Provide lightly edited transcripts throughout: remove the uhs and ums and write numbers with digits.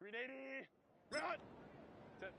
380. Run. Set.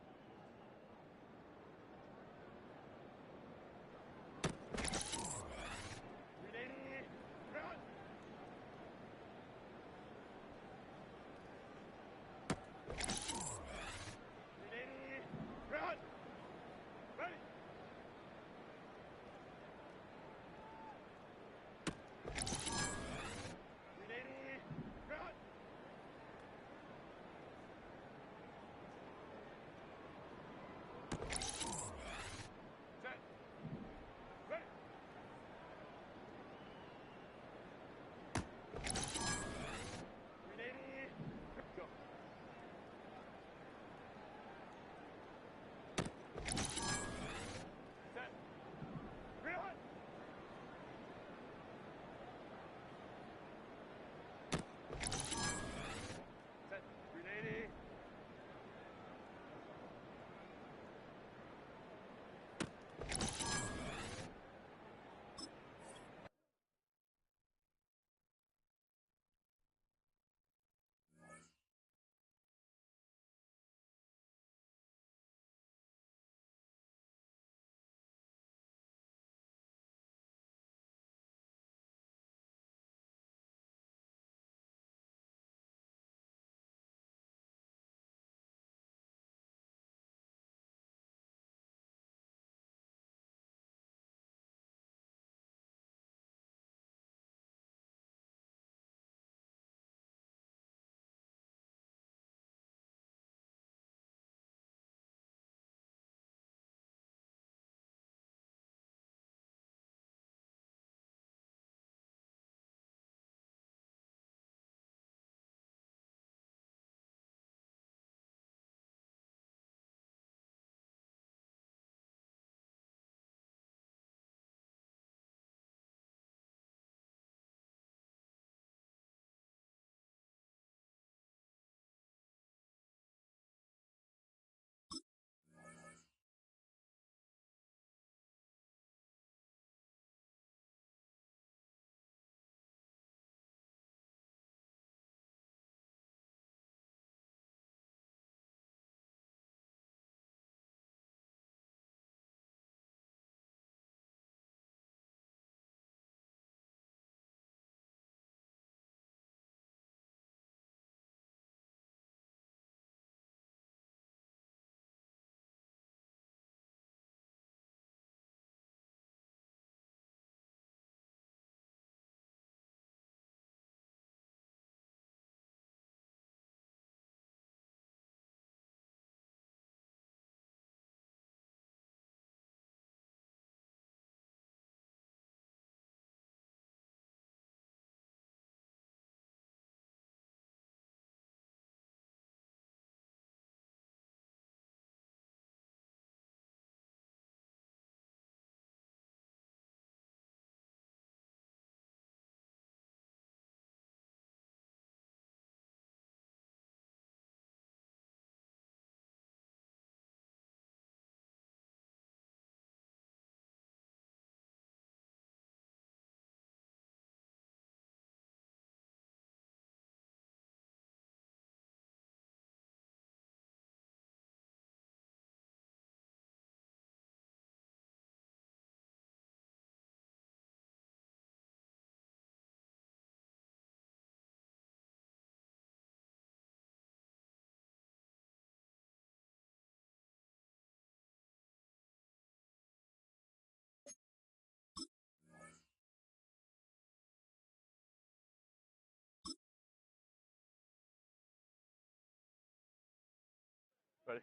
Ready?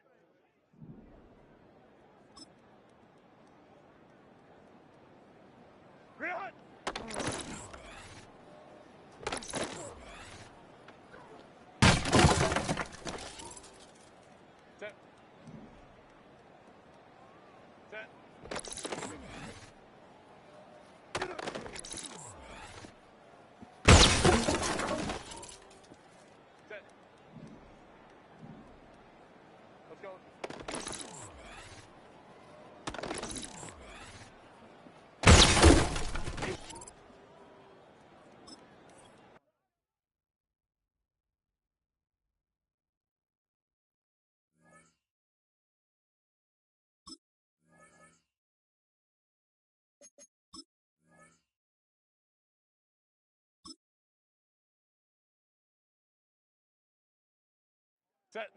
Run. Set. Set. Set. Let's go. Set.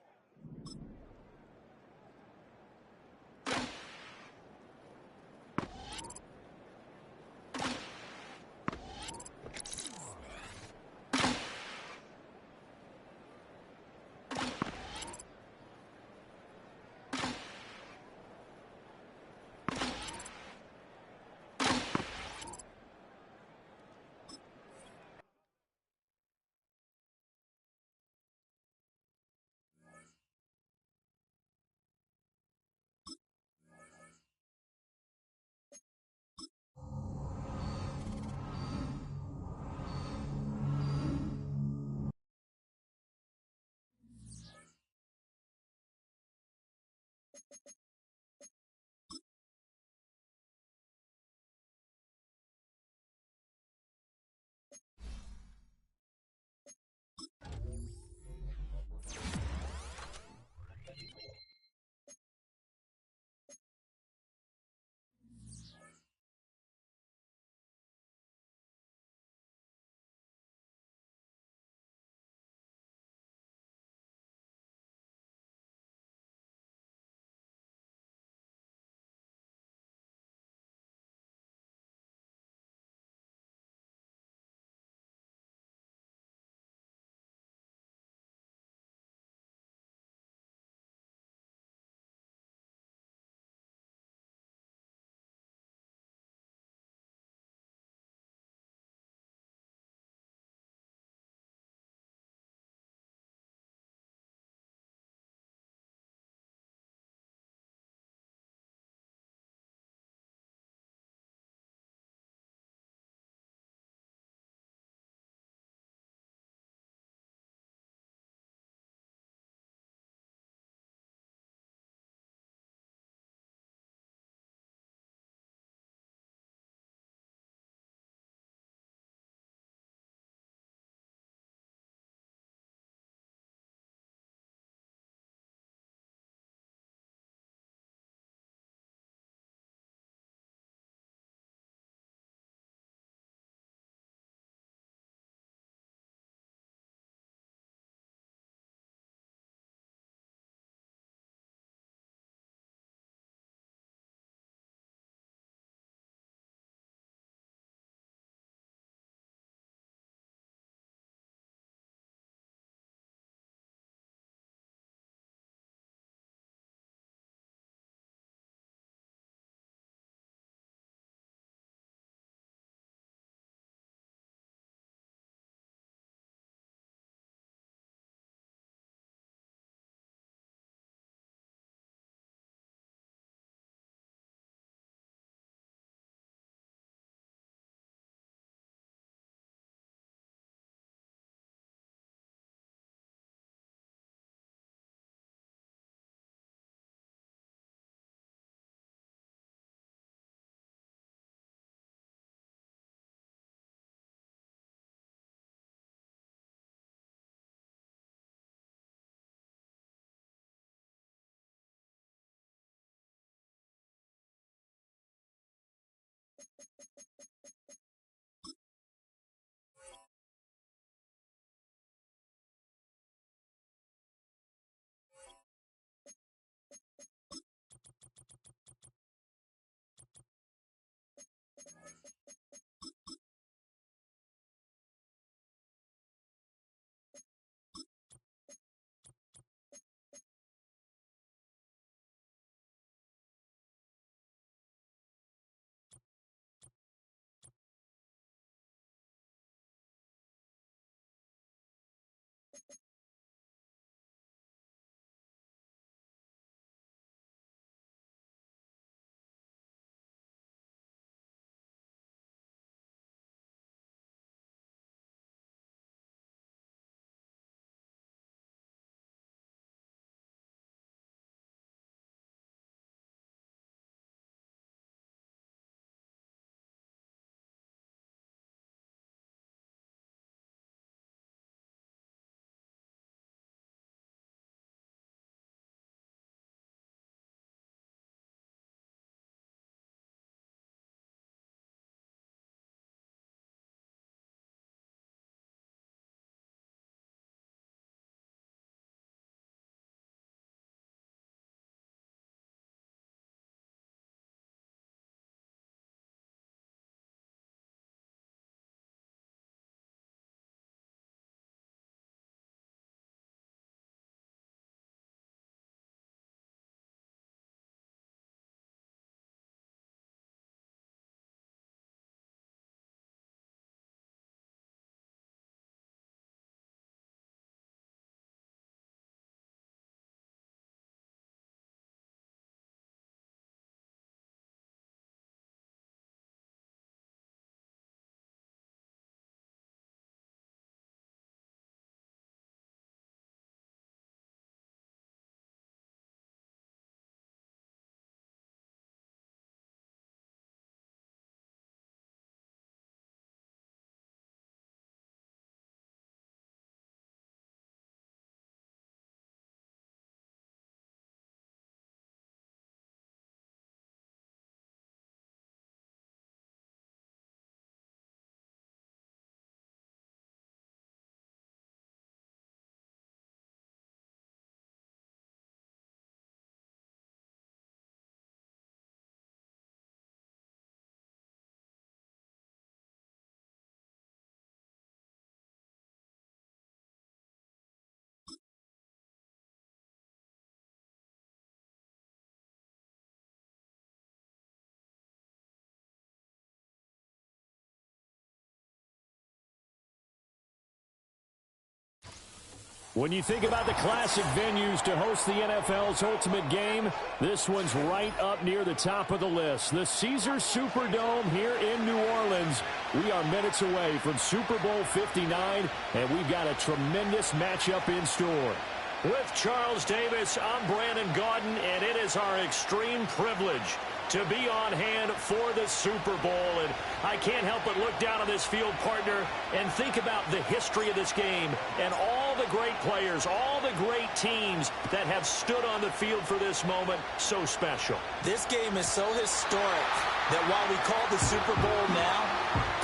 When you think about the classic venues to host the NFL's ultimate game, this one's right up near the top of the list. The Caesars Superdome here in New Orleans. We are minutes away from Super Bowl 59, and we've got a tremendous matchup in store. With Charles Davis, I'm Brandon Gaudin, and it is our extreme privilege to be on hand for the Super Bowl. And I can't help but look down on this field, partner, and think about the history of this game and all the great players, all the great teams that have stood on the field for this moment. So special. This game is so historic that while we call the Super Bowl now,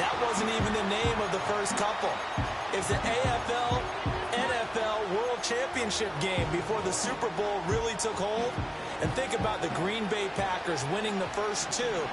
that wasn't even the name of the first couple. It's the AFL NFL World Championship game before the Super Bowl really took hold. And think about the Green Bay Packers winning the first two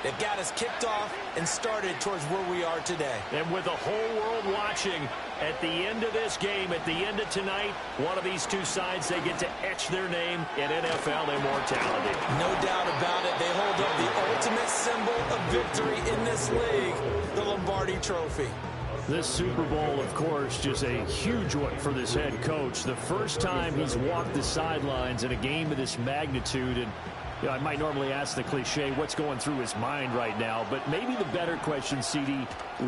that got us kicked off and started towards where we are today. And with the whole world watching, at the end of this game, at the end of tonight, one of these two sides, they get to etch their name in NFL immortality. No doubt about it. They hold up the ultimate symbol of victory in this league, the Lombardi Trophy. This Super Bowl, of course, just a huge one for this head coach. The first time he's walked the sidelines in a game of this magnitude. And you know, I might normally ask the cliche, what's going through his mind right now? But maybe the better question, CD,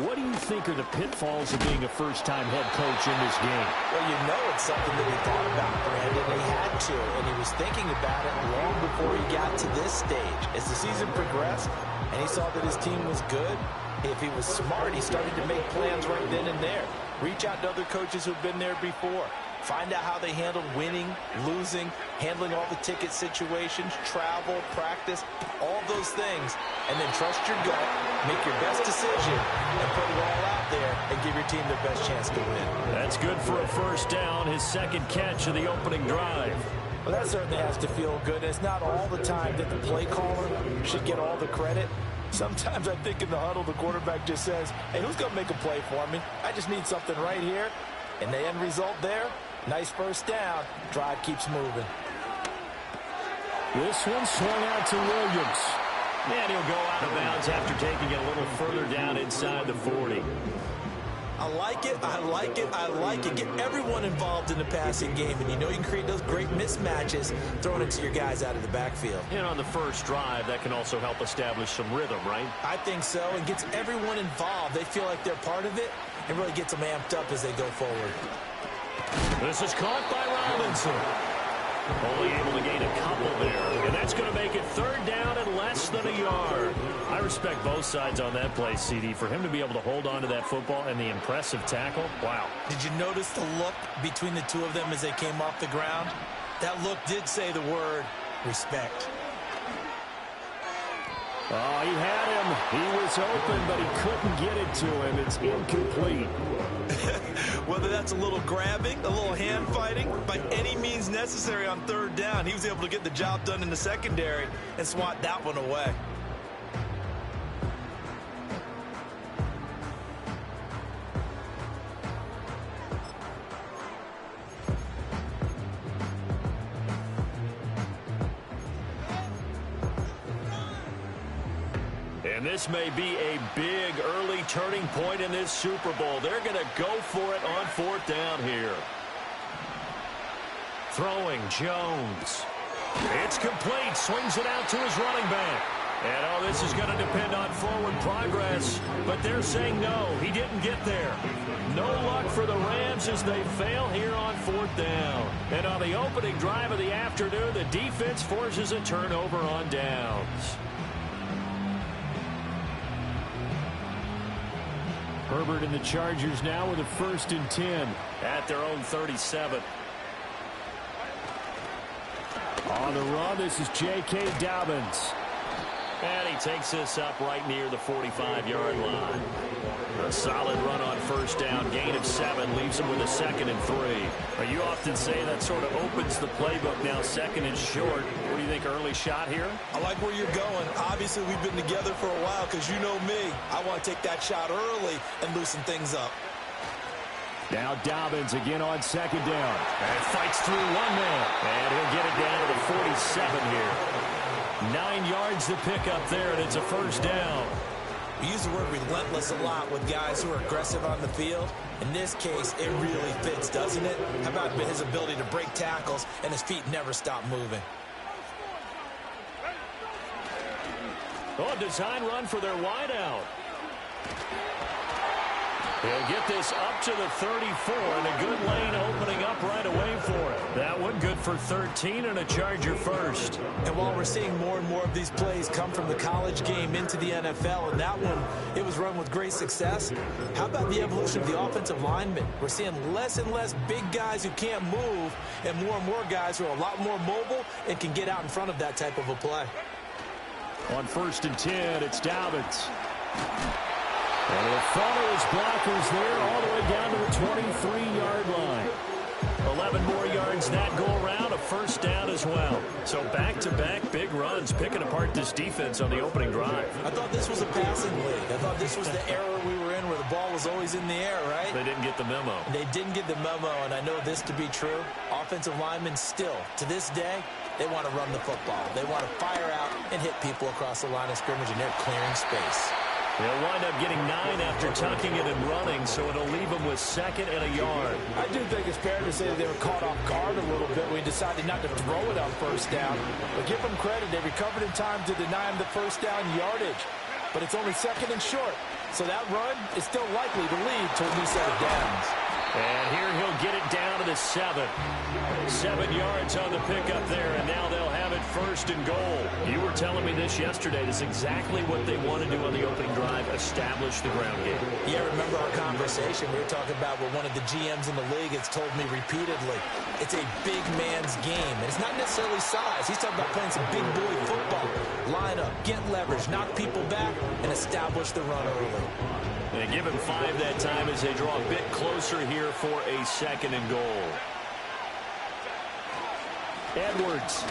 what do you think are the pitfalls of being a first-time head coach in this game? Well, you know it's something that he thought about, Brandon. He had to, and he was thinking about it long before he got to this stage. As the season progressed, and he saw that his team was good, if he was smart, he started to make plans right then and there. Reach out to other coaches who've been there before. Find out how they handled winning, losing, handling all the ticket situations, travel, practice, all those things. And then trust your gut, make your best decision, and put it all out there and give your team the best chance to win. That's good for a first down, his second catch of the opening drive. Well, that certainly has to feel good. It's not all the time that the play caller should get all the credit. Sometimes I think in the huddle, the quarterback just says, hey, who's going to make a play for me? I just need something right here. And the end result there, nice first down. Drive keeps moving. This one swung out to Williams. And he'll go out of bounds after taking it a little further down inside the 40. I like it, I like it, I like it. Get everyone involved in the passing game, and you know you can create those great mismatches throwing it to your guys out of the backfield. And on the first drive, that can also help establish some rhythm, right? I think so, and gets everyone involved. They feel like they're part of it, and really gets them amped up as they go forward. This is caught by Robinson. Only able to gain a couple there, and that's going to make it third down and less than a yard. I respect both sides on that play, CD. For him to be able to hold on to that football and the impressive tackle, wow. Did you notice the look between the two of them as they came off the ground? That look did say the word respect. Oh, he had him. He was open, but he couldn't get it to him. It's incomplete. Whether that's a little grabbing, a little hand fighting, by any means necessary on third down, he was able to get the job done in the secondary and swat that one away. And this may be a big early turning point in this Super Bowl. They're going to go for it on fourth down here. Throwing Jones. It's complete. Swings it out to his running back. And, oh, this is going to depend on forward progress. But they're saying no, he didn't get there. No luck for the Rams as they fail here on fourth down. And on the opening drive of the afternoon, the defense forces a turnover on downs. Herbert and the Chargers now with a 1st and 10 at their own 37. On the run, this is J.K. Dobbins. And he takes this up right near the 45-yard line. A solid run on first down. Gain of 7 leaves him with a 2nd and 3. You often say that sort of opens the playbook now, 2nd and short. What do you think, early shot here? I like where you're going. Obviously, we've been together for a while because you know me. I want to take that shot early and loosen things up. Now Dobbins again on 2nd down. And fights through one man. And he'll get it down to the 47 here. 9 yards to pick up there, and it's a 1st down. We use the word relentless a lot with guys who are aggressive on the field. In this case, it really fits, doesn't it? How about his ability to break tackles and his feet never stop moving? Oh, design run for their wideout. He'll get this up to the 34, and a good lane opening up right away for it. That one good for 13 and a Charger first. And while we're seeing more and more of these plays come from the college game into the NFL, and that one, it was run with great success, how about the evolution of the offensive linemen? We're seeing less and less big guys who can't move and more guys who are a lot more mobile and can get out in front of that type of a play. On 1st and 10, it's Dobbins. And he'll follow his blockers there all the way down to the 23-yard line. 11 more yards that go around, a first down as well. So back-to-back big runs, picking apart this defense on the opening drive. I thought this was a passing league. I thought this was the era we were in where the ball was always in the air, right? They didn't get the memo. They didn't get the memo, and I know this to be true. Offensive linemen still, to this day, they want to run the football. They want to fire out and hit people across the line of scrimmage, and they're clearing space. They'll wind up getting 9 after tucking it and running, so it'll leave them with 2nd and a yard. I do think it's fair to say that they were caught off guard a little bit when we decided not to throw it on 1st down. But give them credit, they recovered in time to deny them the 1st down yardage. But it's only 2nd and short, so that run is still likely to lead to a new set of downs. And here he'll get it down to the 7. 7 yards on the pickup there, and now they'll have it 1st and goal. You were telling me this yesterday. This is exactly what they want to do on the opening drive, establish the ground game. Yeah, remember our conversation. We were talking about what one of the GMs in the league has told me repeatedly. It's a big man's game, and it's not necessarily size. He's talking about playing some big boy football. Line up, get leverage, knock people back, and establish the run early. They give him 5 that time as they draw a bit closer here for a 2nd and goal. Edwards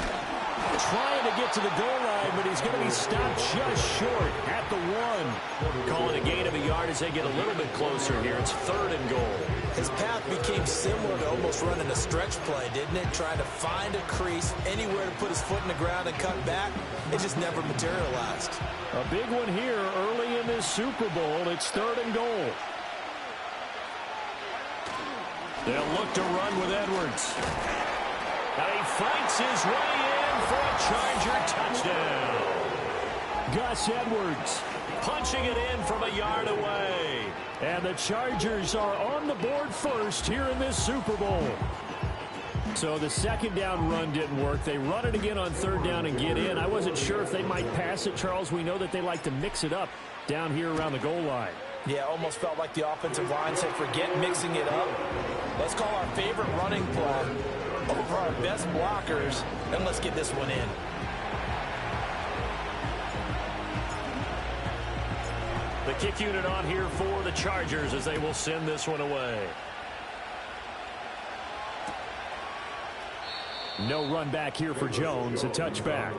trying to get to the goal line, but he's going to be stopped just short at the 1. Calling a gain of a yard as they get a little bit closer here. It's 3rd and goal. His path became similar to almost running a stretch play, didn't it? Trying to find a crease, anywhere to put his foot in the ground and cut back. It just never materialized. A big one here early in this Super Bowl. It's 3rd and goal. They'll look to run with Edwards. And he fights his way in for a Charger touchdown. Gus Edwards punching it in from a yard away. And the Chargers are on the board first here in this Super Bowl. So the 2nd down run didn't work. They run it again on 3rd down and get in. I wasn't sure if they might pass it, Charles. We know that they like to mix it up down here around the goal line. Yeah, almost felt like the offensive line said, forget mixing it up. Let's call our favorite running play over our best blockers, and let's get this one in. The kick unit on here for the Chargers as they will send this one away. No run back here for Jones. A touchback.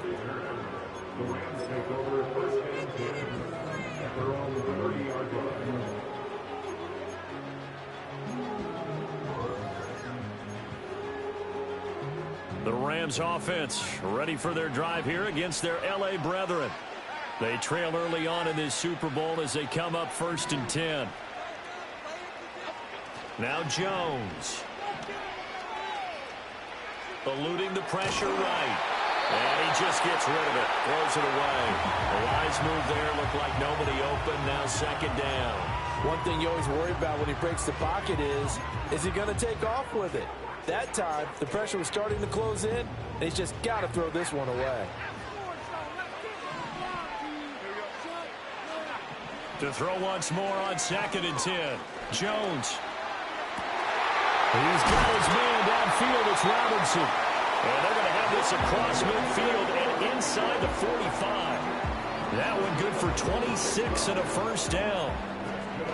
The Rams offense ready for their drive here against their L.A. brethren. They trail early on in this Super Bowl as they come up 1st and 10. Now Jones. Eluding the pressure right. And he just gets rid of it. Throws it away. A wise move there. Looked like nobody open. Now 2nd down. One thing you always worry about when he breaks the pocket is he going to take off with it? That time, the pressure was starting to close in, and he's just got to throw this one away. To throw once more on 2nd and 10. Jones. He's got his man downfield. It's Robinson. And they're going to have this across midfield and inside the 45. That one good for 26 and a first down.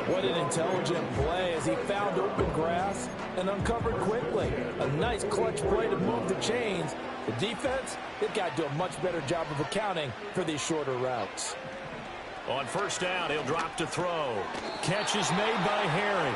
What an intelligent play as he found open grass and uncovered quickly. A nice clutch play to move the chains. The defense, they've got to do a much better job of accounting for these shorter routes. On 1st down, he'll drop to throw. Catch is made by Harry.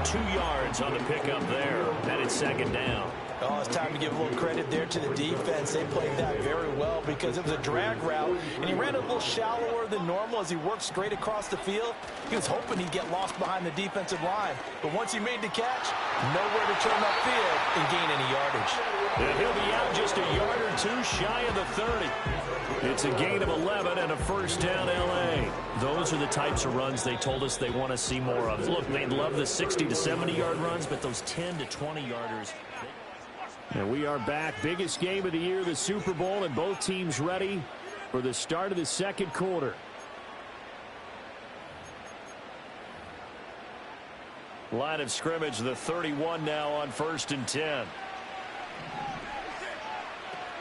2 yards on the pickup there. And it's 2nd down. Oh, it's time to give a little credit there to the defense. They played that very well because it was a drag route, and he ran a little shallower than normal as he worked straight across the field. He was hoping he'd get lost behind the defensive line, but once he made the catch, nowhere to turn upfield and gain any yardage. And he'll be out just a yard or two shy of the 30. It's a gain of 11 and a first down, L.A. Those are the types of runs they told us they want to see more of. Look, they love the 60 to 70-yard runs, but those 10 to 20-yarders. And we are back. Biggest game of the year, the Super Bowl, and both teams ready for the start of the second quarter. Line of scrimmage, the 31 now on 1st and 10.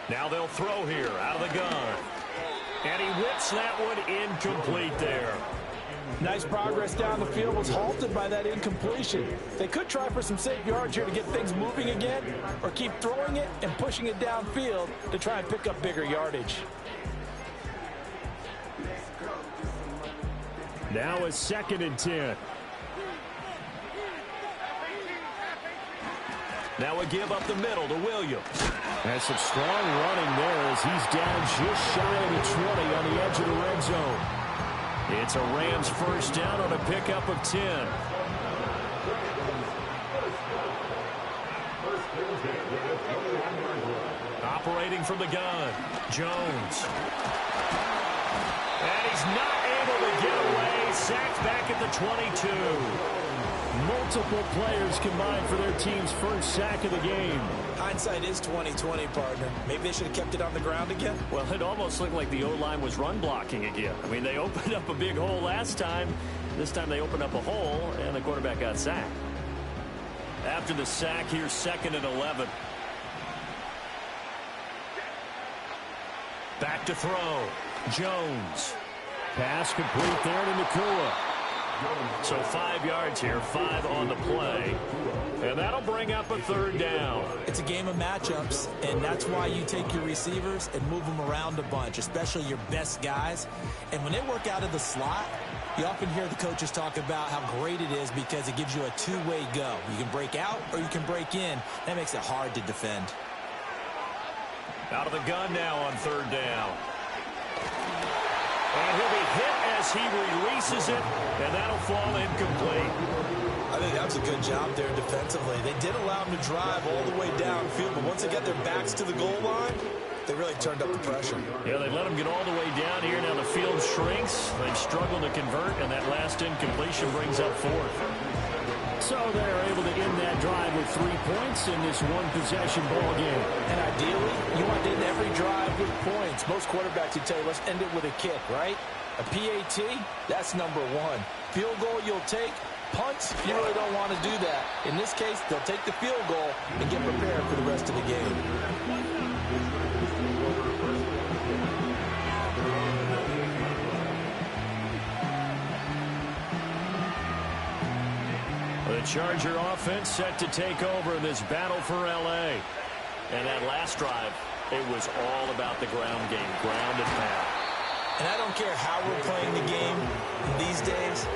Now they'll throw here out of the gun. And he whips that one incomplete there. Nice progress down the field, was halted by that incompletion. They could try for some safe yards here to get things moving again, or keep throwing it and pushing it downfield to try and pick up bigger yardage. Now a 2nd and 10. Now a give up the middle to Williams. And some strong running there as he's down just shy of the 20 on the edge of the red zone. It's a Rams first down on a pickup of 10. Operating from the gun, Jones. And he's not able to get away. Sacked back at the 22. Multiple players combined for their team's first sack of the game. Hindsight is 20/20, partner. Maybe they should have kept it on the ground again. Well, it almost looked like the O-line was run blocking again. I mean, they opened up a big hole last time. This time they opened up a hole, and the quarterback got sacked. After the sack, here's 2nd and 11. Back to throw. Jones. Pass complete there to Nakua. So 5 yards here, 5 on the play. And that'll bring up a 3rd down. It's a game of matchups, and that's why you take your receivers and move them around a bunch, especially your best guys. And when they work out of the slot, you often hear the coaches talk about how great it is because it gives you a two-way go. You can break out or you can break in. That makes it hard to defend. Out of the gun now on 3rd down. And he'll be hit as he releases it, and that'll fall incomplete. I think that was a good job there defensively. They did allow him to drive all the way downfield, but once they got their backs to the goal line, they really turned up the pressure. Yeah, they let him get all the way down here. Now the field shrinks. They've struggled to convert, and that last incompletion brings up 4th. So they're able to end that drive with 3 points in this one-possession ball game. And ideally, you want to end every drive with points. Most quarterbacks would tell you, let's end it with a kick, right? A PAT, that's number 1. Field goal you'll take. Punts, you really don't want to do that. In this case, they'll take the field goal and get prepared for the rest of the game. The Charger offense set to take over in this battle for L.A. And that last drive, it was all about the ground game, ground and pound. And I don't care how we're playing the game these days,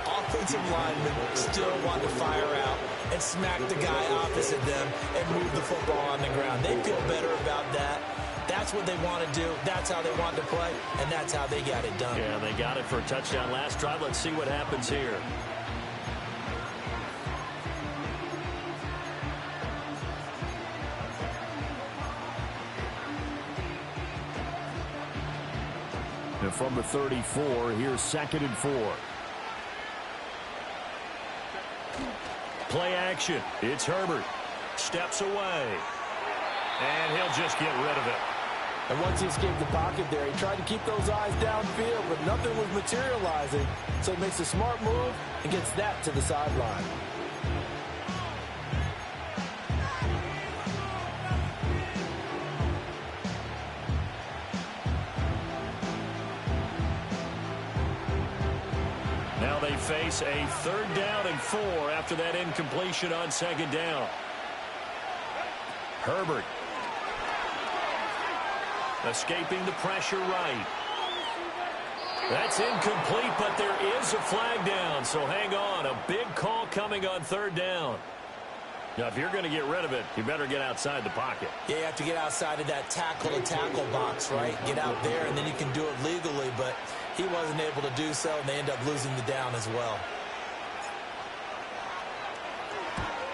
offensive linemen still want to fire out and smack the guy opposite them and move the football on the ground. They feel better about that. That's what they want to do. That's how they want to play, and that's how they got it done. Yeah, they got it for a touchdown last drive. Let's see what happens here. And from the 34, here's 2nd and 4. Play action. It's Herbert. Steps away. And he'll just get rid of it. And once he escaped the pocket there, he tried to keep those eyes downfield, but nothing was materializing. So he makes a smart move and gets that to the sideline. Now they face a 3rd down and 4 after that incompletion on 2nd down. Herbert. Escaping the pressure right. That's incomplete, but there is a flag down, so hang on. A big call coming on 3rd down. Now, if you're going to get rid of it, you better get outside the pocket. Yeah, you have to get outside of that tackle-to-tackle box, right? Get out there, and then you can do it legally, but he wasn't able to do so, and they end up losing the down as well.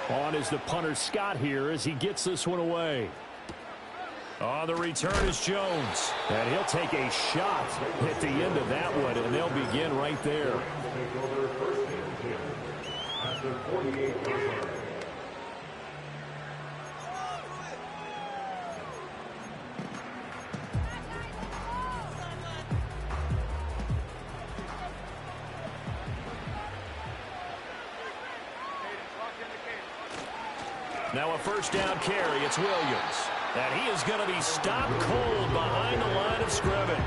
On is the punter Scott here as he gets this one away. On the return is Jones. And he'll take a shot at the end of that one, and they'll begin right there. Now a first down carry. It's Williams. And he is going to be stopped cold behind the line of scrimmage.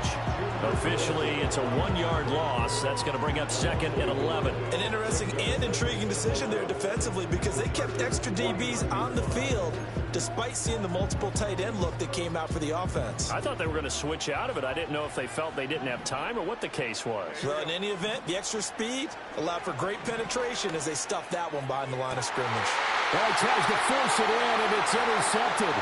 Officially, it's a 1-yard loss. That's going to bring up 2nd and 11. An interesting and intriguing decision there defensively because they kept extra DBs on the field despite seeing the multiple tight end look that came out for the offense. I thought they were going to switch out of it. I didn't know if they felt they didn't have time or what the case was. Well, in any event, the extra speed allowed for great penetration as they stuffed that one behind the line of scrimmage. Well, he tries to force it in, and it's intercepted.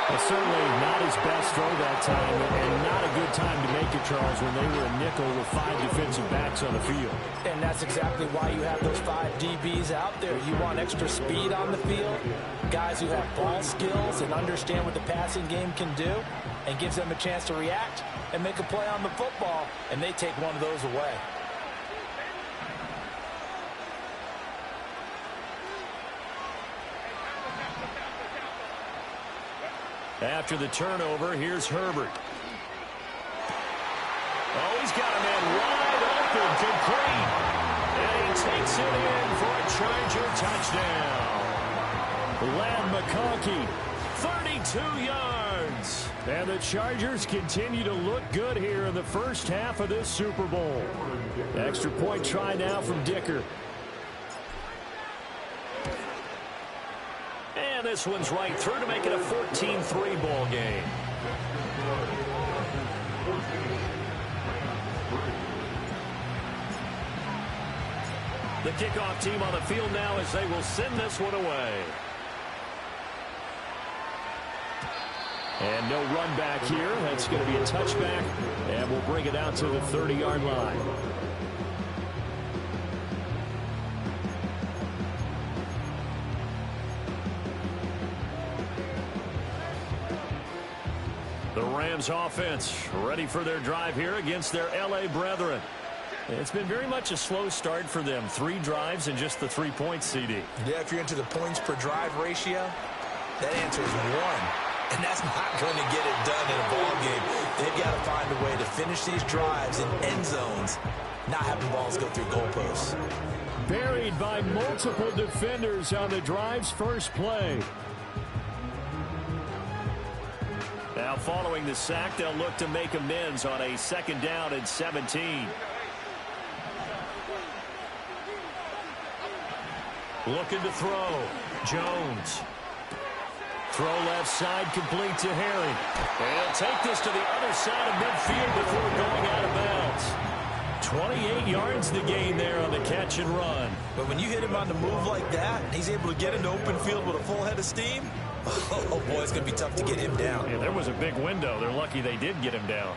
Well, certainly not his best throw that time, and not a good time to make it, Charles, when they were a nickel with 5 defensive backs on the field. And that's exactly why you have those 5 DBs out there. You want extra speed on the field, guys who have ball skills and understand what the passing game can do, and gives them a chance to react and make a play on the football, and they take one of those away. After the turnover, here's Herbert. Oh, he's got a man wide open, complete. And he takes it in for a Charger touchdown. Lamb McConkey, 32 yards. And the Chargers continue to look good here in the first half of this Super Bowl. Extra point try now from Dicker. And this one's right through to make it a 14-3 ball game. The kickoff team on the field now as they will send this one away. And no run back here. That's going to be a touchback. And we'll bring it out to the 30-yard line. The Rams offense ready for their drive here against their L.A. brethren. It's been very much a slow start for them. 3 drives and just the 3 points, CD. Yeah, if you're into the points per drive ratio, that answer is 1. And that's not going to get it done in a ball game. They've got to find a way to finish these drives in end zones, not having balls go through goalposts. Buried by multiple defenders on the drive's first play. Now following the sack, they'll look to make amends on a 2nd down and 17. Looking to throw. Jones. Throw left side, complete to Herring. And he'll take this to the other side of midfield before going out of bounds. 28 yards the gain there on the catch and run. But when you hit him on the move like that, he's able to get into open field with a full head of steam. Oh, boy, it's going to be tough to get him down. Yeah, there was a big window. They're lucky they did get him down.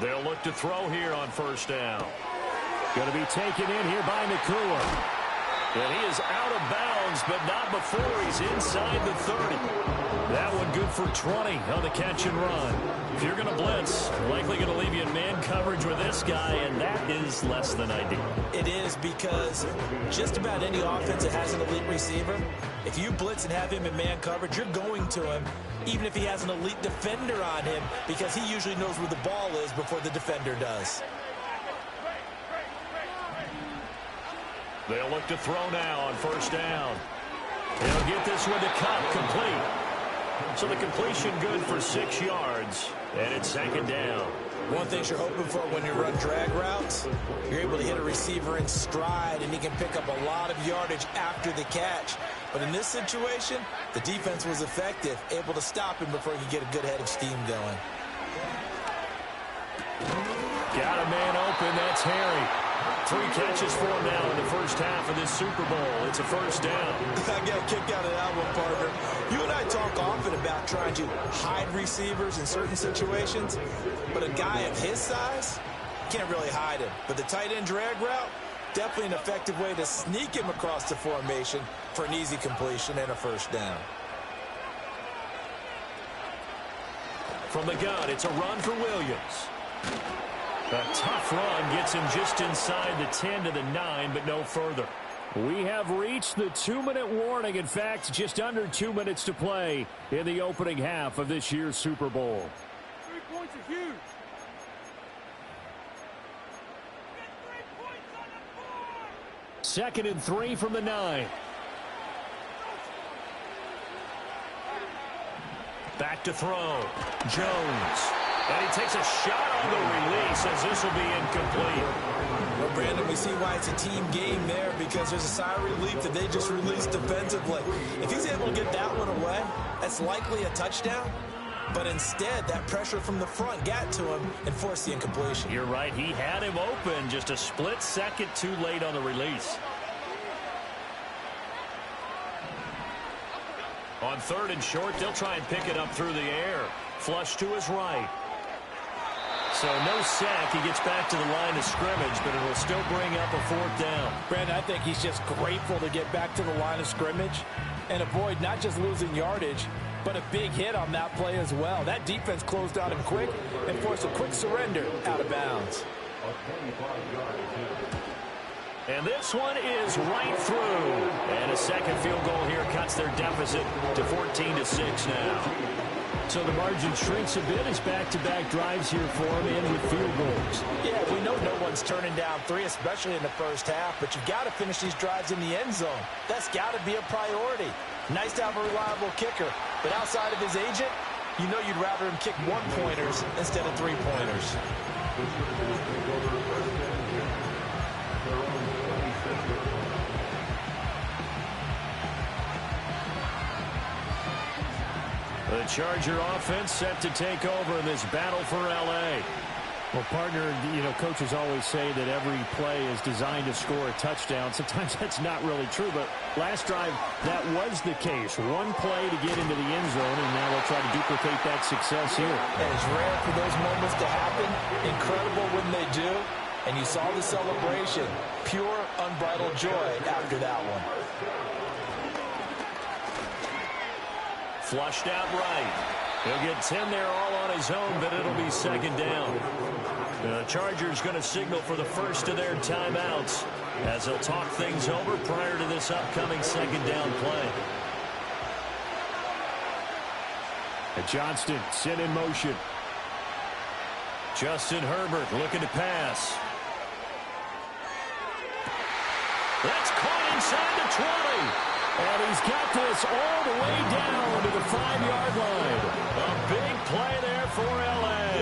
They'll look to throw here on 1st down. Going to be taken in here by Nakua. And he is out of bounds, but not before he's inside the 30. That one good for 20 on the catch and run. If you're going to blitz, you're likely going to leave you in man coverage with this guy, and that is less than ideal. It is, because just about any offense that has an elite receiver, if you blitz and have him in man coverage, you're going to him, even if he has an elite defender on him, because he usually knows where the ball is before the defender does. They'll look to throw now on 1st down. They'll get this one to cut, complete. So the completion good for 6 yards, and it's 2nd down. One thing you're hoping for when you run drag routes, you're able to hit a receiver in stride, and he can pick up a lot of yardage after the catch. But in this situation, the defense was effective, able to stop him before he could get a good head of steam going. Got a man open. That's Harry. 3 catches for him now in the first half of this Super Bowl. It's a first down. I got a kick out of that one, partner. You and I talk often about trying to hide receivers in certain situations, but a guy of his size can't really hide him. But the tight end drag route, definitely an effective way to sneak him across the formation for an easy completion and a first down. From the gun, it's a run for Williams. A tough run gets him just inside the 10 to the 9, but no further. We have reached the 2-minute warning. In fact, just under 2 minutes to play in the opening half of this year's Super Bowl. 3 points are huge. Second and 3 from the 9. Back to throw. Jones. And he takes a shot on the release as this will be incomplete. Well, Brandon, we see why it's a team game there, because there's a sigh of relief that they just released defensively. If he's able to get that one away, that's likely a touchdown. But instead, that pressure from the front got to him and forced the incompletion. You're right. He had him open, just a split second too late on the release. On 3rd and short, they'll try and pick it up through the air. Flush to his right. So no sack. He gets back to the line of scrimmage, but it'll still bring up a 4th down. Brandon, I think he's just grateful to get back to the line of scrimmage and avoid not just losing yardage, but a big hit on that play as well. That defense closed on him quick and forced a quick surrender out of bounds. And this one is right through. And a second field goal here cuts their deficit to 14-6 now. So the margin shrinks a bit as back-to-back drives here for him and with field goals. Yeah, we know no one's turning down 3, especially in the first half, but you've got to finish these drives in the end zone. That's got to be a priority. Nice to have a reliable kicker, but outside of his agent, you know you'd rather him kick 1-pointers instead of 3-pointers. The Charger offense set to take over in this battle for L.A. Well, partner, you know, coaches always say that every play is designed to score a touchdown. Sometimes that's not really true, but last drive, that was the case. One play to get into the end zone, and now they'll try to duplicate that success here. And it's rare for those moments to happen. Incredible when they do. And you saw the celebration. Pure, unbridled joy after that one. Flushed out right. He'll get 10 there all on his own, but it'll be 2nd down. The Chargers going to signal for the first of their timeouts as they'll talk things over prior to this upcoming 2nd down play. Johnston set in motion. Justin Herbert looking to pass. That's caught inside the 20. And he's got this all the way down to the 5-yard line. A big play there for L.A.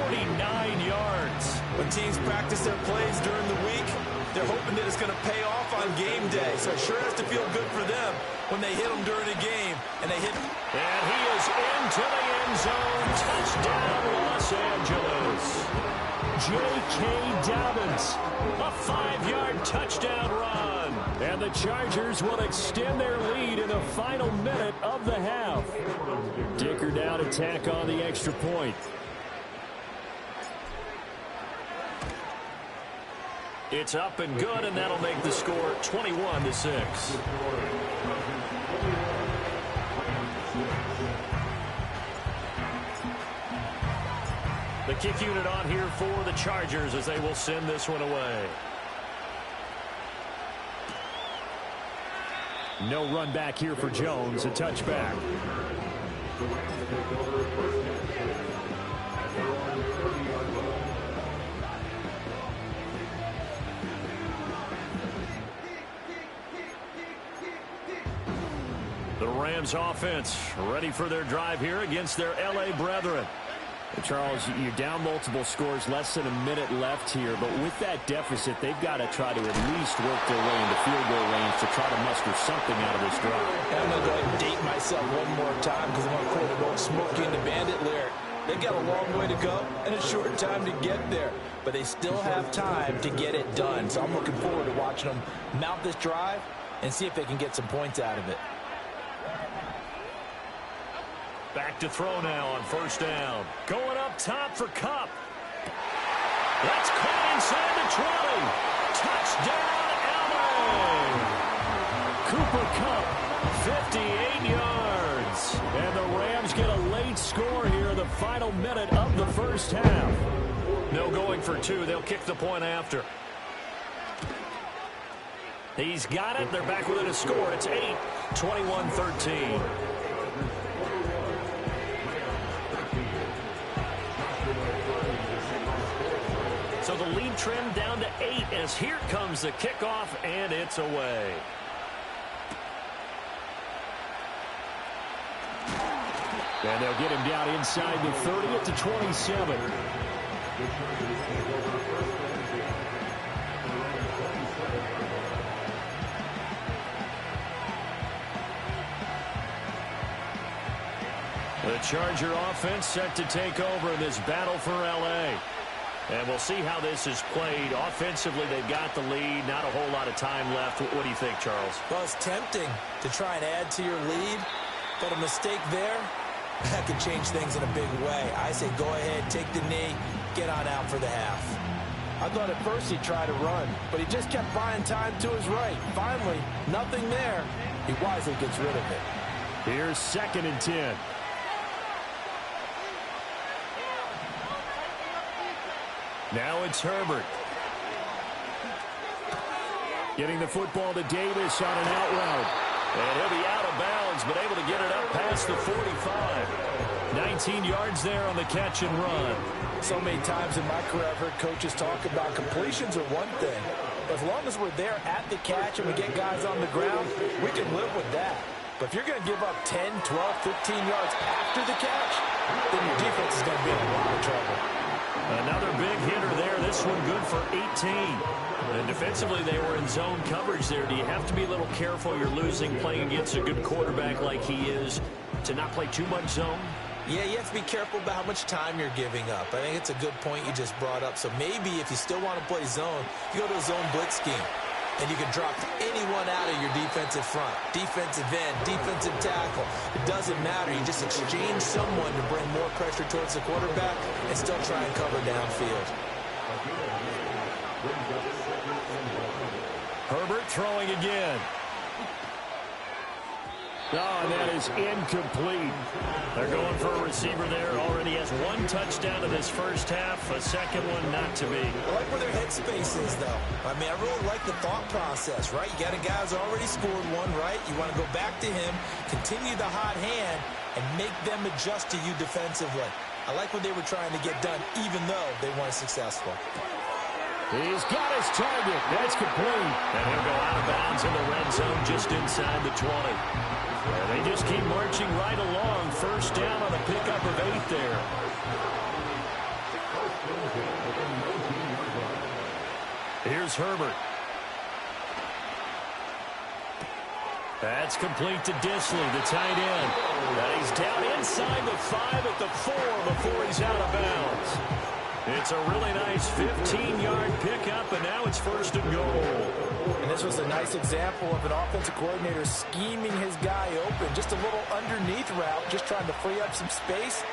49 yards. When teams practice their plays during the week, they're hoping that it's going to pay off on game day. So it sure has to feel good for them when they hit them during a game. And they hit. And he is into the end zone. Touchdown, Los Angeles. J.K. Dobbins. A 5-yard touchdown run. And the Chargers will extend their lead in the final minute of the half. Dicker down attack on the extra point. It's up and good, and that'll make the score 21-6. The kick unit on here for the Chargers as they will send this one away. No run back here for Jones. A touchback. The Rams offense ready for their drive here against their L.A. brethren. Charles, you're down multiple scores, less than a minute left here, but with that deficit, they've got to try to at least work their way into field goal range to try to muster something out of this drive. I'm going to go ahead and date myself one more time because I'm going to quote an old Smokey and the Bandit lyric. They've got a long way to go and a short time to get there, but they still have time to get it done. So I'm looking forward to watching them mount this drive and see if they can get some points out of it. Back to throw now on first down. Going up top for Kupp. That's caught inside the 20. Touchdown, LA! Cooper Kupp, 58 yards. And the Rams get a late score here in the final minute of the first half. No going for two. They'll kick the point after. He's got it. They're back within a score. It's 8, 21-13. So the lead trimmed down to 8 as here comes the kickoff, and it's away. And they'll get him down inside the 30 at the 27. The Charger offense set to take over in this battle for L.A. And we'll see how this is played. Offensively, they've got the lead. Not a whole lot of time left. What do you think, Charles? Well, it's tempting to try and add to your lead, but a mistake there, that could change things in a big way. I say go ahead, take the knee, get on out for the half. I thought at first he'd try to run, but he just kept buying time to his right. Finally, nothing there. He wisely gets rid of it. Here's 2nd and 10. Now it's Herbert. Getting the football to Davis on an out route. And he'll be out of bounds, but able to get it up past the 45. 19 yards there on the catch and run. So many times in my career I've heard coaches talk about completions are one thing. But as long as we're there at the catch and we get guys on the ground, we can live with that. But if you're going to give up 10, 12, 15 yards after the catch, then your defense is going to be in a lot of trouble. Another big hitter there. This one good for 18. And defensively, they were in zone coverage there. Do you have to be a little careful? You're losing playing against a good quarterback like he is to not play too much zone? Yeah, you have to be careful about how much time you're giving up. I think it's a good point you just brought up. So maybe if you still want to play zone, you go to a zone blitz scheme. And you can drop anyone out of your defensive front. Defensive end, defensive tackle. It doesn't matter. You just exchange someone to bring more pressure towards the quarterback and still try and cover downfield. Herbert throwing again. Oh, and that is incomplete. They're going for a receiver there. Already has one touchdown in this first half. A second one not to be. I like where their headspace is, though. I mean, I really like the thought process, right? You got a guy who's already scored one, right? You want to go back to him, continue the hot hand, and make them adjust to you defensively. I like what they were trying to get done, even though they weren't successful. He's got his target. That's complete. And he'll go out of bounds in the red zone just inside the 20. And they just keep marching right along. First down on a pickup of 8 there. Here's Herbert. That's complete to Disley, the tight end. And he's down inside the 5 at the 4 before he's out of bounds. It's a really nice 15-yard pickup, and now it's 1st and goal. And this was a nice example of an offensive coordinator scheming his guy open. Just a little underneath route, just trying to free up some space,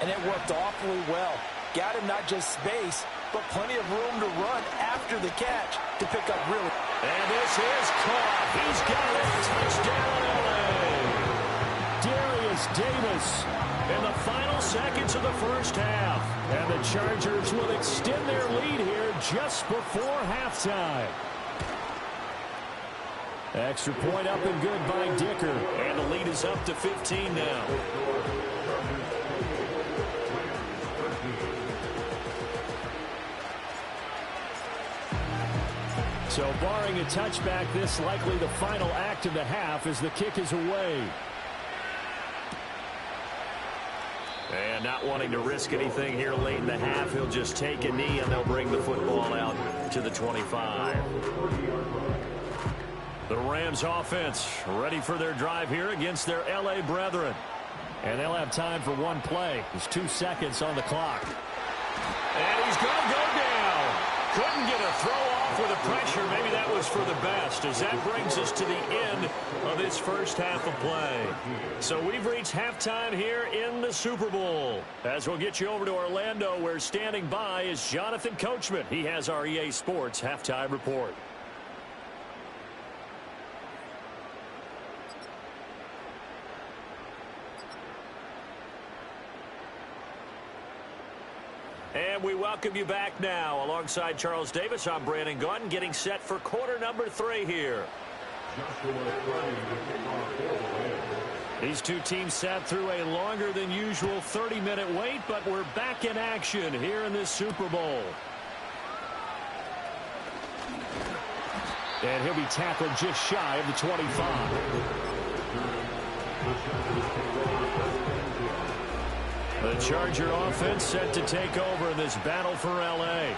and it worked awfully well. Got him not just space, but plenty of room to run after the catch to pick up really. And this is caught. He's got it. Touchdown, L.A. Darius Davis in the final seconds of the first half. And the Chargers will extend their lead here just before halftime. Extra point up and good by Dicker. And the lead is up to 15 now. So barring a touchback, this likely the final act of the half as the kick is away. And not wanting to risk anything here late in the half, he'll just take a knee and they'll bring the football out to the 25. The Rams offense ready for their drive here against their L.A. brethren. And they'll have time for one play. There's 2 seconds on the clock. And he's going to go down. Couldn't get a throw off with the pressure. Maybe that was for the best, as that brings us to the end of this first half of play. So we've reached halftime here in the Super Bowl. As we'll get you over to Orlando, where standing by is Jonathan Coachman. He has our EA Sports halftime report. And we welcome you back now. Alongside Charles Davis, I'm Brandon Gaudin, getting set for quarter number 3 here. These two teams sat through a longer than usual 30-minute wait, but we're back in action here in this Super Bowl. And he'll be tackled just shy of the 25. The Charger offense set to take over in this battle for L.A.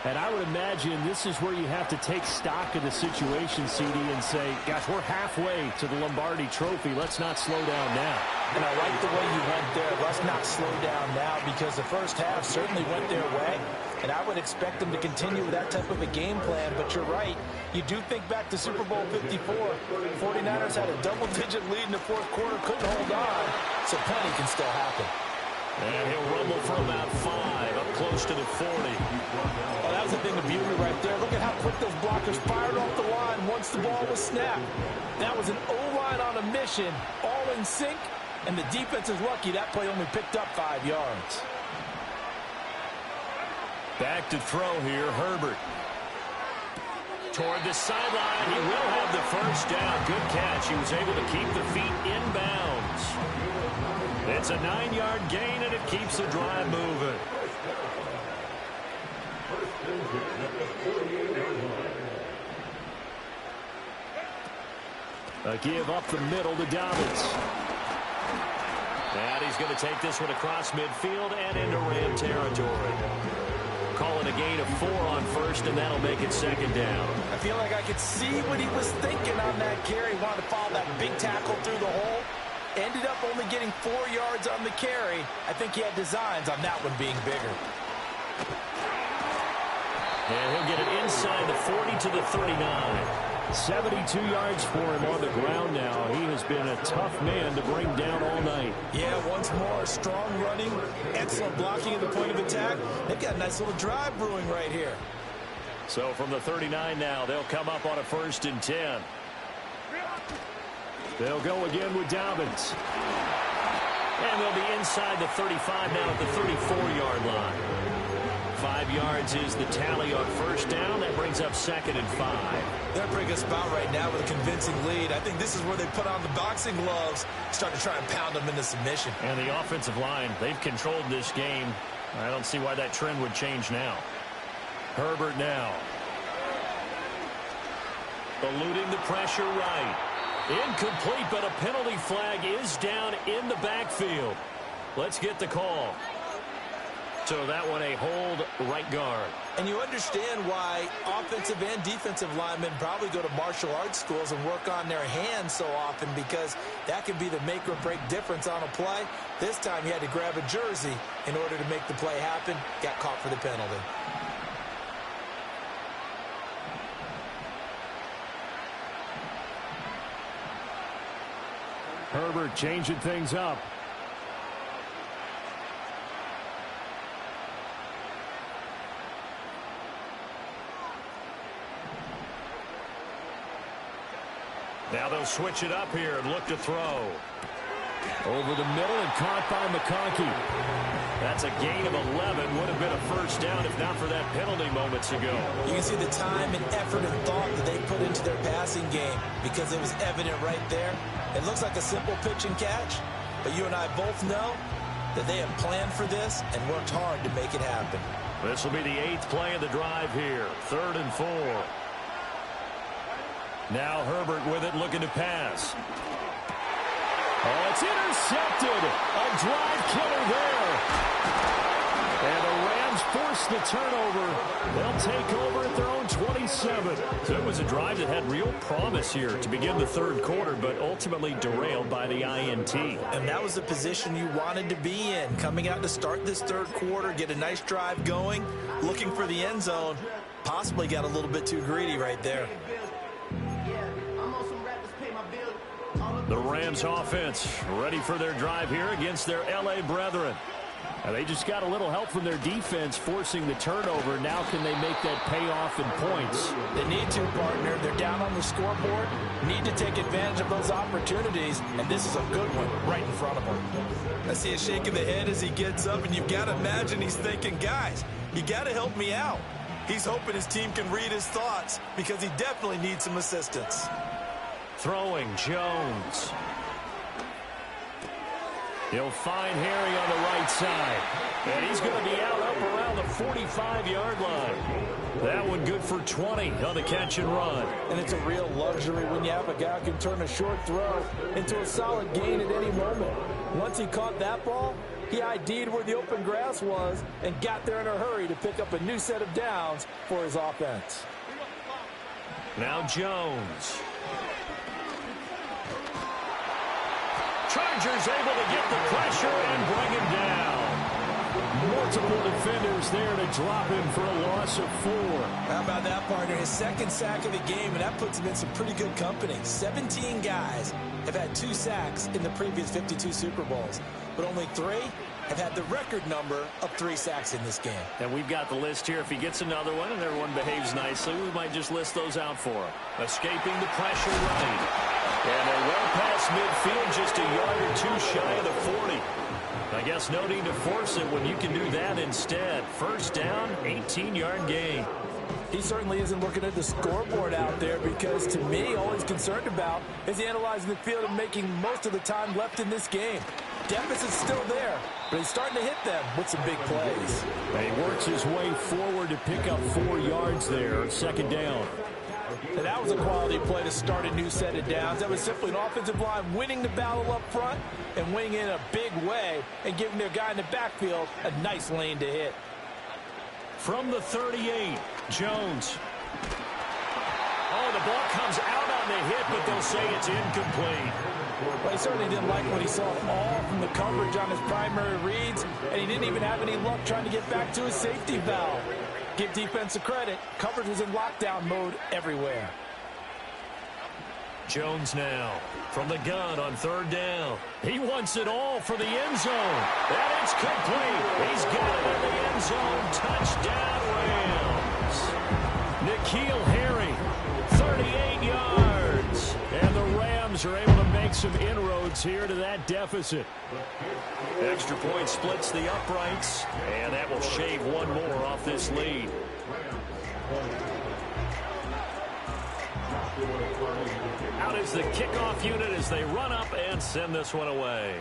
And I would imagine this is where you have to take stock of the situation, CD, and say, gosh, we're halfway to the Lombardi Trophy. Let's not slow down now. And I like the way you went there. Let's not slow down now, because the first half certainly went their way. And I would expect them to continue with that type of a game plan. But you're right. You do think back to Super Bowl 54. 49ers had a double-digit lead in the fourth quarter, couldn't hold on. So plenty can still happen. And he'll rumble for about 5, up close to the 40. Oh, that was a thing of beauty right there. Look at how quick those blockers fired off the line once the ball was snapped. That was an O-line on a mission, all in sync, and the defense is lucky that play only picked up 5 yards. Back to throw here, Herbert. Toward the sideline, he will have the first down. Good catch. He was able to keep the feet inbounds. It's a 9-yard gain, and it keeps the drive moving. A give up the middle to Dobbins. And he's going to take this one across midfield and into Ram territory. Calling a gain of 4 on first, and that'll make it second down. I feel like I could see what he was thinking on that carry. He wanted to follow that big tackle through the hole. Ended up only getting 4 yards on the carry. I think he had designs on that one being bigger. And he'll get it inside the 40 to the 39. 72 yards for him on the ground now. He has been a tough man to bring down all night. Yeah, once more, strong running, excellent blocking at the point of attack. They've got a nice little drive brewing right here. So from the 39 now, they'll come up on a 1st and 10. They'll go again with Dobbins. And they'll be inside the 35 now at the 34-yard line. 5 yards is the tally on first down. That brings up 2nd and 5. They're bringing us about right now with a convincing lead. I think this is where they put on the boxing gloves, start to try and pound them into submission. And the offensive line, they've controlled this game. I don't see why that trend would change now. Herbert now. Eluding the pressure right. Incomplete, but a penalty flag is down in the backfield. Let's get the call. So that one a hold right guard. And you understand why offensive and defensive linemen probably go to martial arts schools and work on their hands so often, because that can be the make or break difference on a play. This time he had to grab a jersey in order to make the play happen. Got caught for the penalty. Herbert changing things up. Now they'll switch it up here and look to throw. Over the middle and caught by McConkey. That's a gain of 11. Would have been a first down if not for that penalty moments ago. You can see the time and effort and thought that they put into their passing game, because it was evident right there. It looks like a simple pitch and catch, but you and I both know that they have planned for this and worked hard to make it happen. This will be the 8th play of the drive here. 3rd and 4. Now Herbert with it, looking to pass. Oh, it's intercepted. A drive killer there. And the Rams force the turnover. They'll take over at their own 27. So it was a drive that had real promise here to begin the third quarter, but ultimately derailed by the INT. And that was the position you wanted to be in. Coming out to start this third quarter, get a nice drive going, looking for the end zone. Possibly got a little bit too greedy right there. The Rams offense ready for their drive here against their L.A. brethren. Now they just got a little help from their defense forcing the turnover. Now can they make that pay off in points? They need to, partner. They're down on the scoreboard. Need to take advantage of those opportunities, and this is a good one right in front of them. I see a shake of the head as he gets up, and you've got to imagine he's thinking, guys, you got to help me out. He's hoping his team can read his thoughts because he definitely needs some assistance. Throwing Jones. He'll find Harry on the right side. And he's going to be out up around the 45-yard line. That one good for 20 on the catch and run. And it's a real luxury when you have a guy who can turn a short throw into a solid gain at any moment. Once he caught that ball, he ID'd where the open grass was and got there in a hurry to pick up a new set of downs for his offense. Now Jones. Chargers able to get the pressure and bring him down. Multiple defenders there to drop him for a loss of 4. How about that, partner? His second sack of the game, and that puts him in some pretty good company. 17 guys have had 2 sacks in the previous 52 Super Bowls, but only 3 have had the record number of 3 sacks in this game. And we've got the list here. If he gets another one and everyone behaves nicely, we might just list those out for him. Escaping the pressure running. And they're well past midfield, just a yard or 2 shy of the 40. I guess no need to force it when you can do that instead. First down, 18-yard gain. He certainly isn't looking at the scoreboard out there because, to me, all he's concerned about is analyzing the field and making most of the time left in this game. Deficit's still there, but he's starting to hit them with some big plays. He works his way forward to pick up 4 yards there, second down. And that was a quality play to start a new set of downs. That was simply an offensive line winning the battle up front and winning in a big way and giving their guy in the backfield a nice lane to hit. From the 38, Jones. Oh, the ball comes out on the hit, but they'll say it's incomplete. Well, he certainly didn't like what he saw at all from the coverage on his primary reads, and he didn't even have any luck trying to get back to his safety valve. Give defense a credit. Coverage was in lockdown mode everywhere. Jones now from the gun on third down. He wants it all for the end zone. And it's complete. He's got it in the end zone. Touchdown, Rams. N'Keal Harry, 38 yards. And the Rams are able to make some inroads here to that deficit. Extra point splits the uprights, and that will shave one more off this lead. Out is the kickoff unit as they run up and send this one away.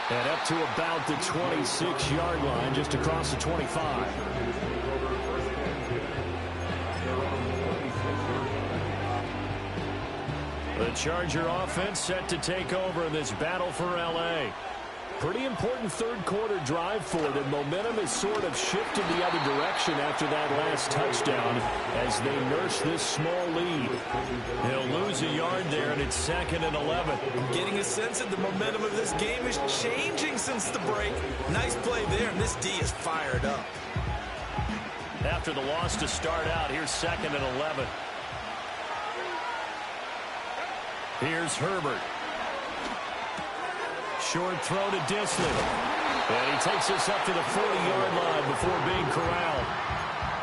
And up to about the 26-yard line, just across the 25. The Charger offense set to take over in this battle for L.A. Pretty important third quarter drive for them. Momentum has sort of shifted the other direction after that last touchdown as they nurse this small lead. They'll lose a yard there, and it's 2nd and 11. I'm getting a sense that the momentum of this game is changing since the break. Nice play there, and this D is fired up. After the loss to start out, here's 2nd and 11. Here's Herbert. Short throw to Dissly. And he takes us up to the 40-yard line before being corralled.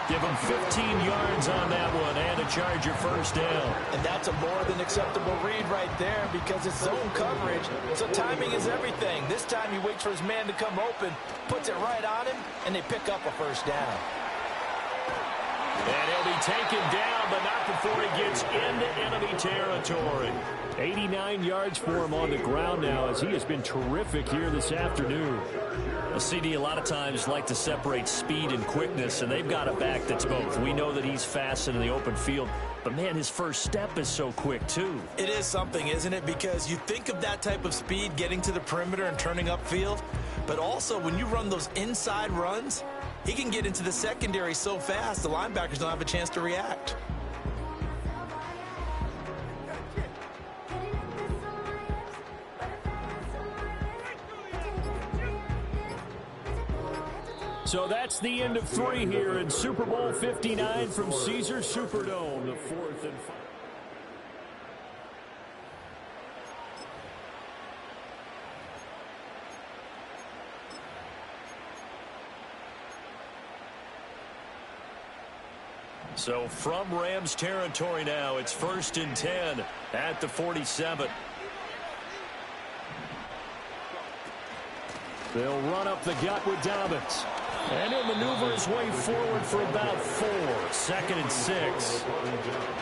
Give him 15 yards on that one and a Charger first down. And that's a more than acceptable read right there because it's zone coverage, so timing is everything. This time he waits for his man to come open, puts it right on him, and they pick up a first down. And he'll be taken down, but not before he gets into enemy territory. 89 yards for him on the ground now as he has been terrific here this afternoon. Well, CD a lot of times like to separate speed and quickness, and they've got a back that's both. We know that he's fast in the open field, but But, man, his first step is so quick, too. It is something, isn't it? Because you think of that type of speed getting to the perimeter and turning upfield, but also when you run those inside runs, he can get into the secondary so fast the linebackers don't have a chance to react. So that's the end of 3 here in Super Bowl 59 from Caesars Superdome, the 4th and 5. So from Rams territory now, it's 1st and 10 at the 47. They'll run up the gut with Dobbins. And he'll maneuver his way forward for about 4. 2nd and 6.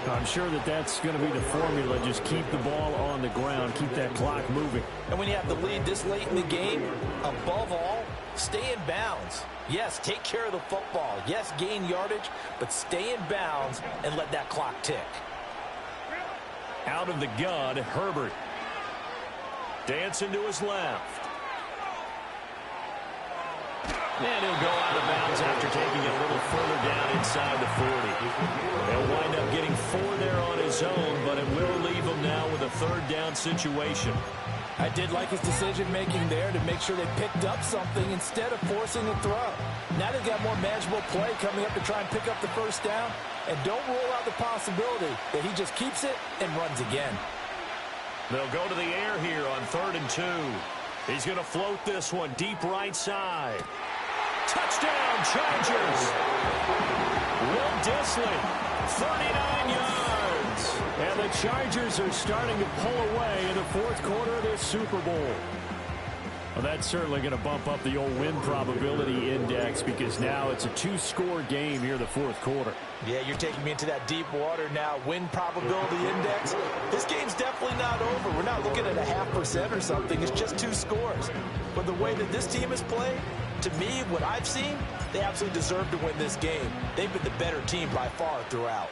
I'm sure that's going to be the formula. Just keep the ball on the ground. Keep that clock moving. And when you have the lead this late in the game, above all, stay in bounds. Yes, take care of the football. Yes, gain yardage, but stay in bounds and let that clock tick. Out of the gun, Herbert. Dancing to his left. And he'll go out of bounds after taking it a little further down inside the 40. He'll wind up getting 4 there on his own, but it will leave him now with a 3rd down situation. I did like his decision-making there to make sure they picked up something instead of forcing a throw. Now they've got more manageable play coming up to try and pick up the 1st down. And don't rule out the possibility that he just keeps it and runs again. They'll go to the air here on 3rd and 2. He's going to float this one deep right side. Touchdown, Chargers. Will Dissly, 39 yards. And the Chargers are starting to pull away in the 4th quarter of this Super Bowl. Well, that's certainly going to bump up the old win probability index because now it's a 2-score game here in the 4th quarter. Yeah, you're taking me into that deep water now. Win probability index. This game's definitely not over. We're not looking at a 0.5% or something. It's just 2 scores. But the way that this team has played, to me, what I've seen, they absolutely deserve to win this game. They've been the better team by far throughout.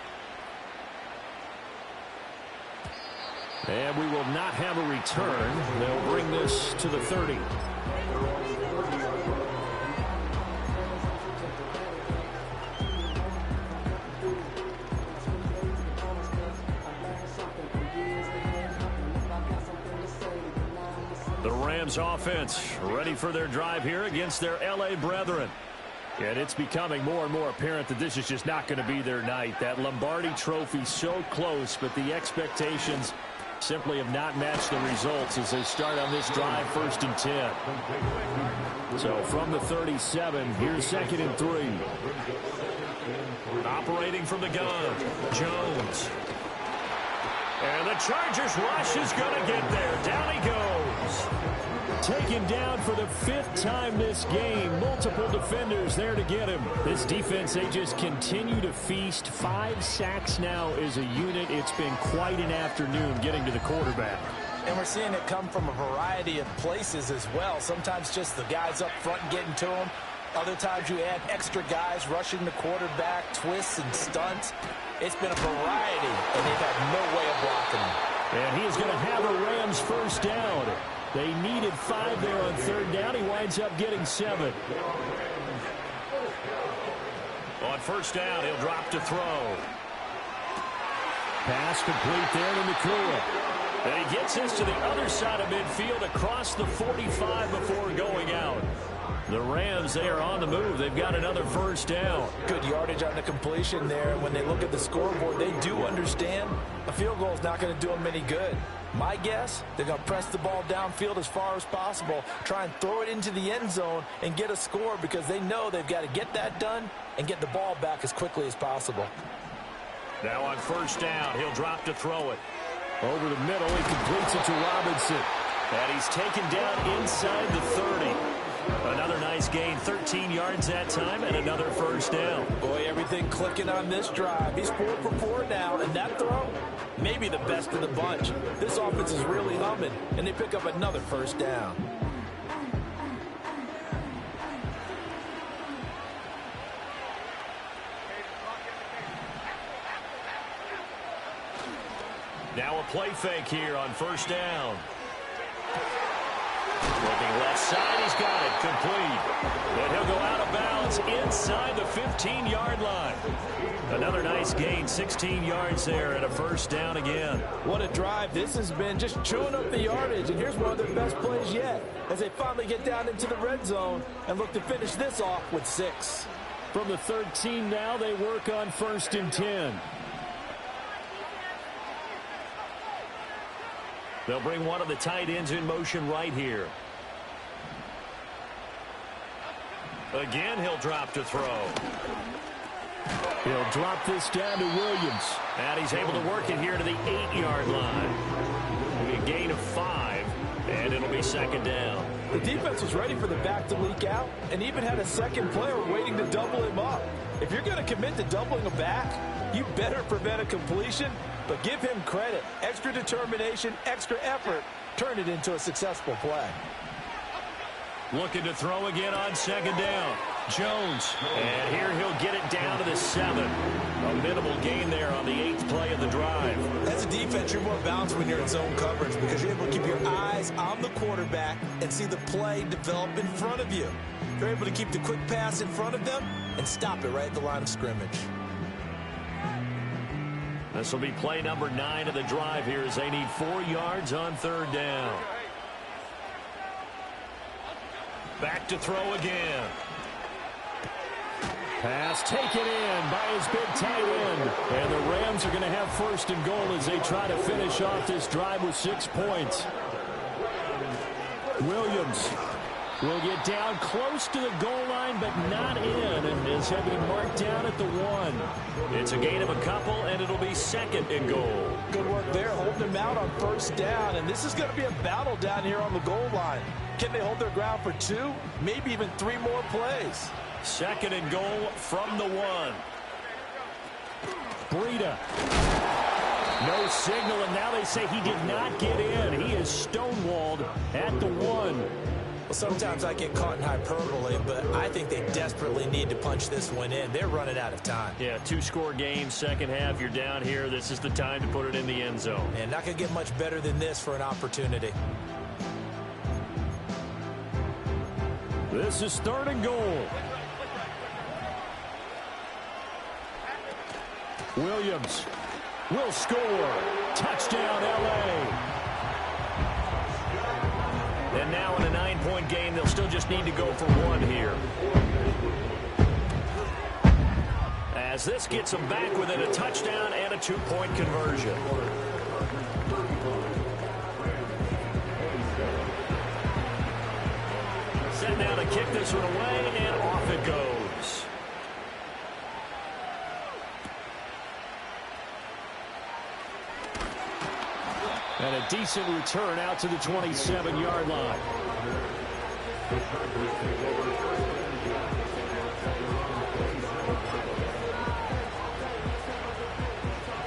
And we will not have a return. They'll bring this to the 30. The Rams offense ready for their drive here against their L.A. brethren. And it's becoming more and more apparent that this is just not going to be their night. That Lombardi trophy so close, but the expectations simply have not matched the results as they start on this drive 1st and 10. So from the 37, here's 2nd and 3. Operating from the gun, Jones. And the Chargers rush is going to get there. Down he goes. Taken down for the 5th time this game. Multiple defenders there to get him. This defense, they just continue to feast. 5 sacks now as a unit. It's been quite an afternoon getting to the quarterback. And we're seeing it come from a variety of places as well. Sometimes just the guys up front getting to him. Other times you add extra guys rushing the quarterback, twists and stunts. It's been a variety, and they've had no way of blocking him. And he is going to have a Rams 1st down. They needed 5 there on 3rd down. He winds up getting 7. On 1st down, he'll drop to throw. Pass complete there to Nakua. And he gets this to the other side of midfield across the 45 before going out. The Rams, they are on the move. They've got another 1st down. Good yardage on the completion there. And when they look at the scoreboard, they do understand a field goal is not going to do them any good. My guess, they're going to press the ball downfield as far as possible, try and throw it into the end zone and get a score because they know they've got to get that done and get the ball back as quickly as possible. Now on 1st down, he'll drop to throw it. Over the middle, he completes it to Robinson. And he's taken down inside the 30. Another nice gain, 13 yards that time, and another 1st down. Boy, everything clicking on this drive. He's 4 for 4 now, and that throw, maybe the best of the bunch. This offense is really humming, and they pick up another 1st down. play fake here on first down. Looking left side, he's got it. Complete. And he'll go out of bounds inside the 15-yard line. Another nice gain, 16 yards there and a first down again. What a drive. This has been just chewing up the yardage, and here's one of their best plays yet as they finally get down into the red zone and look to finish this off with 6. From the 13 now, they work on 1st and 10. They'll bring one of the tight ends in motion right here. Again, he'll drop to throw. He'll drop this down to Williams. And he's able to work it here to the 8-yard line. It'll be a gain of 5, and it'll be 2nd down. The defense was ready for the back to leak out and even had a second player waiting to double him up. If you're going to commit to doubling a back, you better prevent a completion, but give him credit. Extra determination, extra effort, turn it into a successful play. Looking to throw again on 2nd down. Jones. And here he'll get it down to the 7. A minimal gain there on the 8th play of the drive. As a defense, you're more balanced when you're in zone coverage because you're able to keep your eyes on the quarterback and see the play develop in front of you. You're able to keep the quick pass in front of them and stop it right at the line of scrimmage. This will be play number 9 of the drive here as they need 4 yards on 3rd down. Back to throw again. Pass taken in by his big tight end. And the Rams are going to have 1st and goal as they try to finish off this drive with 6 points. Williams will get down close to the goal line, but not in, as he'll be marked down at the 1. It's a gain of a couple, and it'll be 2nd and goal. Good work there, holding him out on 1st down, and this is going to be a battle down here on the goal line. Can they hold their ground for 2, maybe even 3 more plays? 2nd and goal from the 1. Breida. No signal, and now they say he did not get in. He is stonewalled at the 1. Well, sometimes I get caught in hyperbole, but I think they desperately need to punch this one in. They're running out of time. Yeah, 2-score game, second half. You're down here. This is the time to put it in the end zone. And not going to get much better than this for an opportunity. This is 3rd and goal. Williams will score. Touchdown, L.A. And now in a 9-point game, they'll still just need to go for 1 here. As this gets them back within a touchdown and a 2-point conversion. Set now to kick this one away, and off it goes. And a decent return out to the 27-yard line.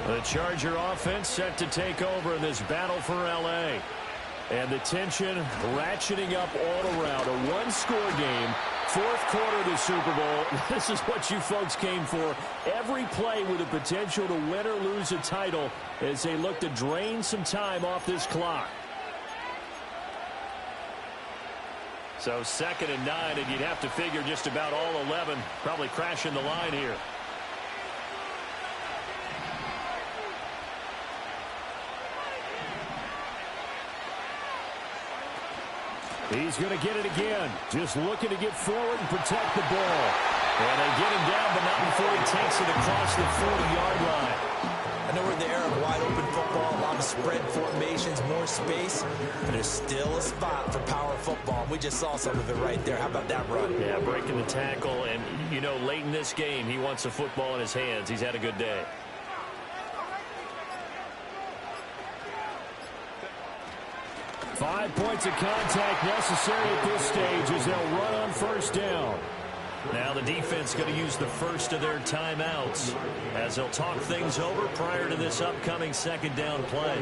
The Charger offense set to take over in this battle for L.A. And the tension ratcheting up all around. A 1-score game, 4th quarter of the Super Bowl. This is what you folks came for. Every play with the potential to win or lose a title as they look to drain some time off this clock. So 2nd and 9, and you'd have to figure just about all 11 probably crashing the line here. He's going to get it again. Just looking to get forward and protect the ball. And they get him down, but not before he takes it across the 40-yard line. I know we're in the era of wide-open football, a lot of spread formations, more space, but there's still a spot for power football. We just saw some of it right there. How about that run? Yeah, breaking the tackle, and, you know, late in this game, he wants the football in his hands. He's had a good day. Five points of contact necessary at this stage as they'll run on 1st down. Now the defense going to use the first of their timeouts as they'll talk things over prior to this upcoming 2nd down play.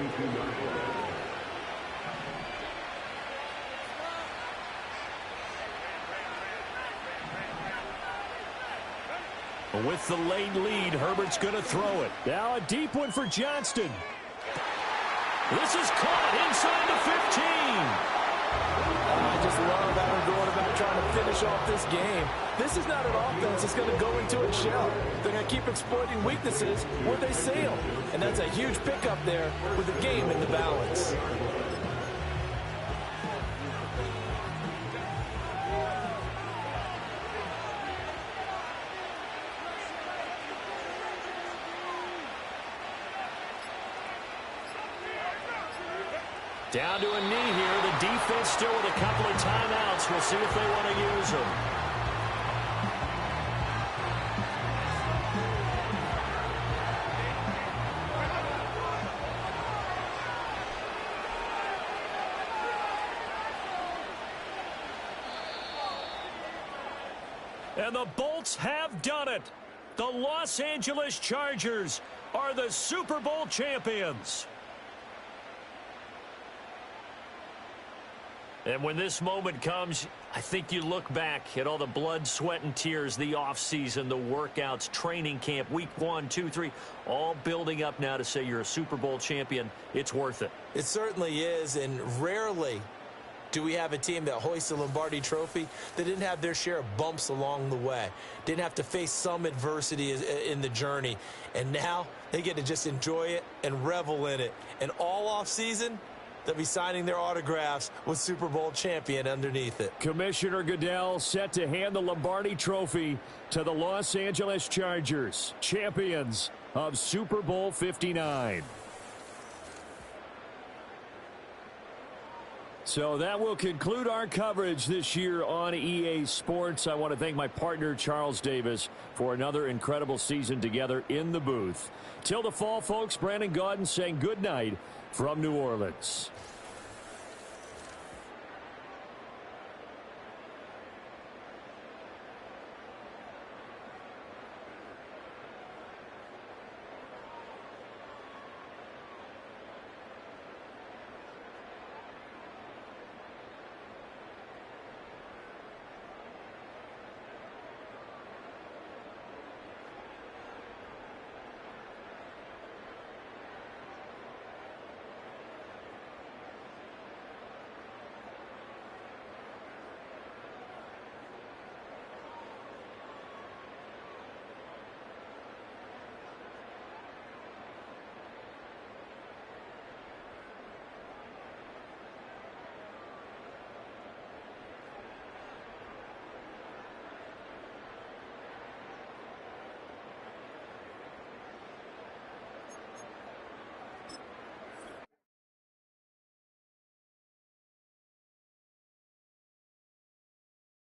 With the late lead, Herbert's going to throw it. Now a deep one for Johnston. This is caught inside the 15. I just love how they're going about trying to finish off this game. This is not an offense that's going to go into its shell. They're going to keep exploiting weaknesses where they sail. And that's a huge pickup there with the game in the balance. Down to a knee here. The defense still with a couple of timeouts. We'll see if they want to use them. And the Bolts have done it. The Los Angeles Chargers are the Super Bowl champions. And when this moment comes, I think you look back at all the blood, sweat, and tears, the offseason, the workouts, training camp, week 1, 2, 3, all building up now to say you're a Super Bowl champion. It's worth it. It certainly is, and rarely do we have a team that hoists the Lombardi Trophy that didn't have their share of bumps along the way, didn't have to face some adversity in the journey, and now they get to just enjoy it and revel in it. And all offseason, they'll be signing their autographs with Super Bowl champion underneath it. Commissioner Goodell set to hand the Lombardi Trophy to the Los Angeles Chargers, champions of Super Bowl 59. So that will conclude our coverage this year on EA Sports. I want to thank my partner, Charles Davis, for another incredible season together in the booth. Till the fall, folks, Brandon Gaudin saying good night from New Orleans.